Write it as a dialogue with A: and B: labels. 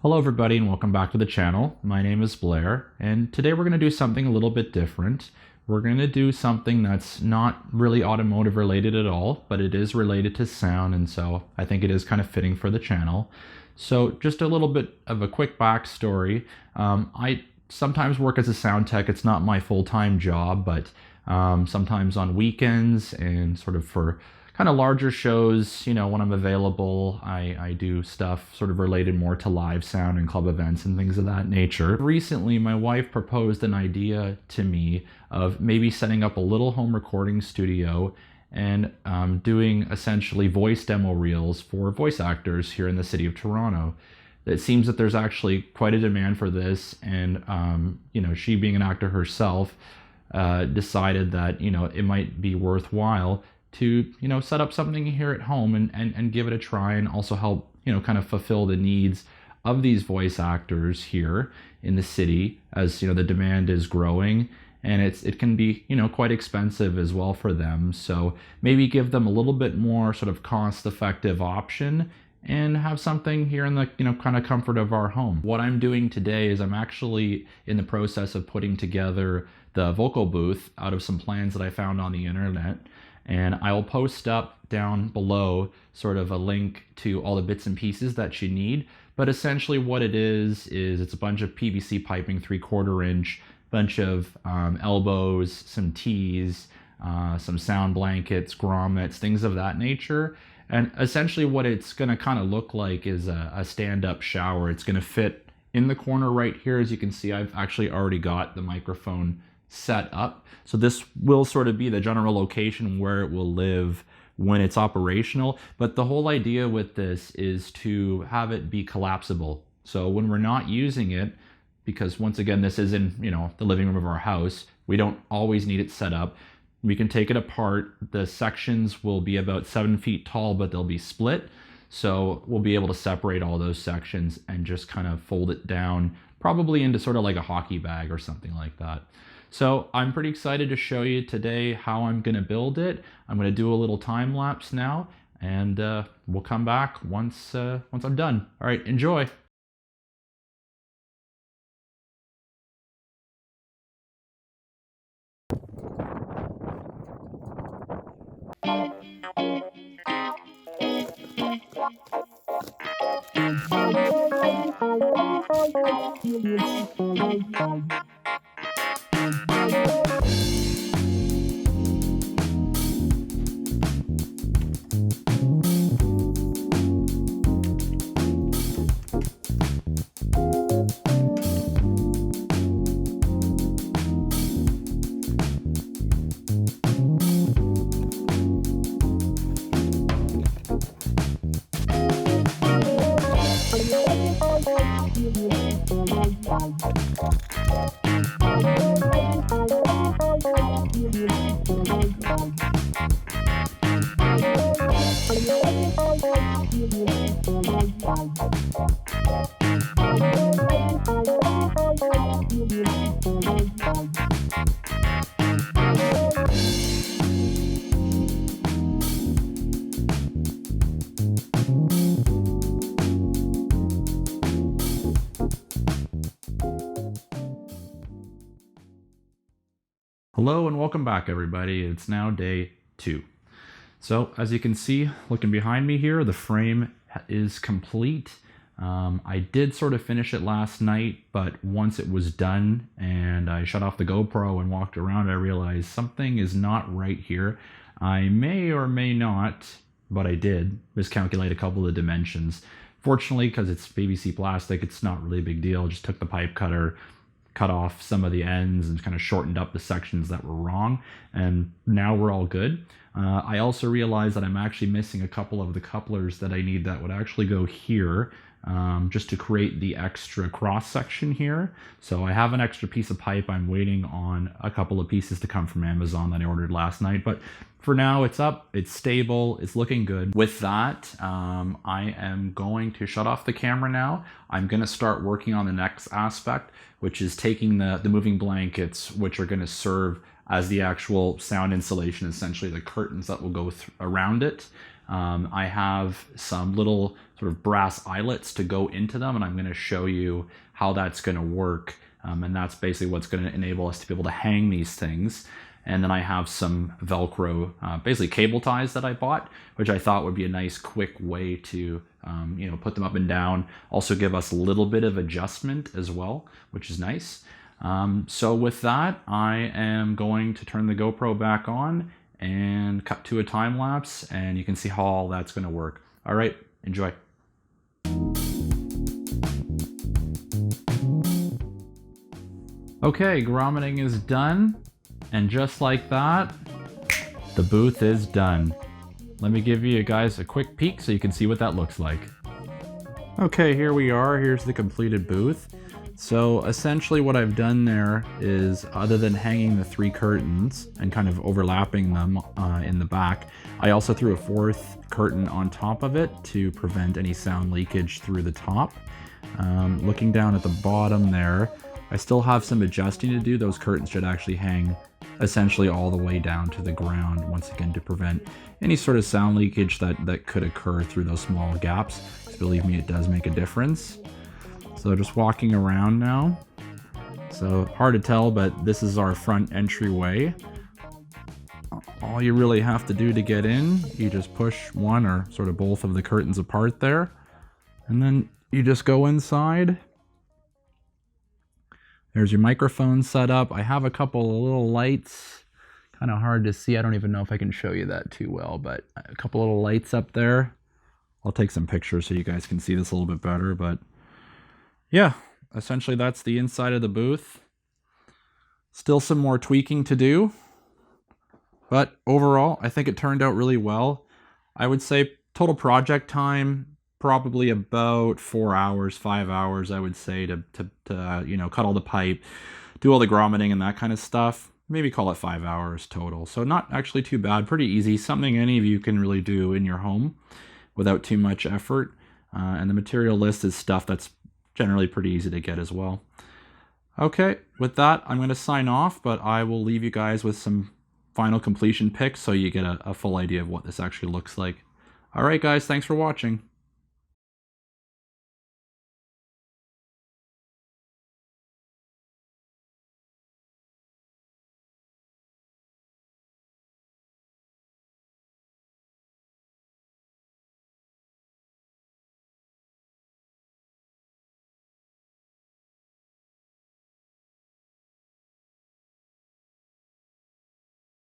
A: Hello everybody and welcome back to the channel. My name is Blair and today we're going to do something a little bit different. We're going to do something that's not really automotive related at all, but it is related to sound, and so I think it is kind of fitting for the channel. So just a little bit of a quick backstory. I sometimes work as a sound tech. It's not my full-time job, but sometimes on weekends and sort of for kind of larger shows, you know, when I'm available, I do stuff sort of related more to live sound and club events and things of that nature. Recently, my wife proposed an idea to me of maybe setting up a little home recording studio and doing essentially voice demo reels for voice actors here in the city of Toronto. It seems that there's actually quite a demand for this, and you know, she being an actor herself, decided that, you know, it might be worthwhile to, you know, set up something here at home and give it a try, and also help, you know, kind of fulfill the needs of these voice actors here in the city, as, you know, the demand is growing and it can be, you know, quite expensive as well for them. So maybe give them a little bit more sort of cost-effective option and have something here in the, you know, kind of comfort of our home. What I'm doing today is I'm actually in the process of putting together the vocal booth out of some plans that I found on the internet. And I will post up down below sort of a link to all the bits and pieces that you need. But essentially what it is it's a bunch of PVC piping, 3/4 inch, bunch of elbows, some T's, some sound blankets, grommets, things of that nature. And essentially what it's going to kind of look like is a stand-up shower. It's going to fit in the corner right here. As you can see, I've actually already got the microphone set up. So this will sort of be the general location where it will live when it's operational. But the whole idea with this is to have it be collapsible. So when we're not using it, because once again, this is in, you know, the living room of our house, we don't always need it set up. We can take it apart. The sections will be about 7 feet tall, but they'll be split. So we'll be able to separate all those sections and just kind of fold it down, probably into sort of like a hockey bag or something like that. So I'm pretty excited to show you today how I'm going to build it. I'm going to do a little time lapse now, and we'll come back once I'm done. All right, enjoy. Hello and welcome back, everybody. It's now day 2. So as you can see, looking behind me here, the frame is complete. I did sort of finish it last night, but once it was done and I shut off the GoPro and walked around, I realized something is not right here. I may or may not, but I did miscalculate a couple of dimensions. Fortunately, because it's PVC plastic, it's not really a big deal. I just took the pipe cutter, cut off some of the ends and kind of shortened up the sections that were wrong, and now we're all good. I also realized that I'm actually missing a couple of the couplers that I need that would actually go here, just to create the extra cross section here. So I have an extra piece of pipe. I'm waiting on a couple of pieces to come from Amazon that I ordered last night, but for now it's up, it's stable, it's looking good. With that, I am going to shut off the camera now. I'm going to start working on the next aspect, which is taking the moving blankets, which are going to serve as the actual sound insulation, essentially the curtains that will go around it. I have some little sort sort of brass eyelets to go into them, and I'm going to show you how that's going to work. And that's basically what's going to enable us to be able to hang these things. And then I have some Velcro, basically cable ties that I bought, which I thought would be a nice quick way to put them up and down. Also give us a little bit of adjustment as well, which is nice. So with that, I am going to turn the GoPro back on and cut to a time lapse, and you can see how all that's going to work. All right, enjoy. Okay, grommeting is done, and just like that, the booth is done. Let me give you guys a quick peek so you can see what that looks like. Okay, here we are. Here's the completed booth. So essentially what I've done there is, other than hanging the 3 curtains and kind of overlapping them in the back, I also threw a 4th curtain on top of it to prevent any sound leakage through the top. Looking down at the bottom there, I still have some adjusting to do. Those curtains should actually hang essentially all the way down to the ground, once again to prevent any sort of sound leakage that could occur through those small gaps. Because believe me, it does make a difference. So just walking around now. So hard to tell, but this is our front entryway. All you really have to do to get in, you just push one or sort of both of the curtains apart there, and then you just go inside. There's your microphone set up. I have a couple of little lights, kind of hard to see. I don't even know if I can show you that too well, but a couple little lights up there. I'll take some pictures so you guys can see this a little bit better, but yeah, essentially that's the inside of the booth. Still some more tweaking to do, but overall, I think it turned out really well. I would say total project time, probably about 4 hours, 5 hours, I would say, to cut all the pipe, do all the grommeting and that kind of stuff. Maybe call it 5 hours total. So not actually too bad, pretty easy. Something any of you can really do in your home without too much effort. And the material list is stuff that's generally pretty easy to get as well. Okay, with that, I'm going to sign off, but I will leave you guys with some final completion pics so you get a full idea of what this actually looks like. All right, guys, thanks for watching.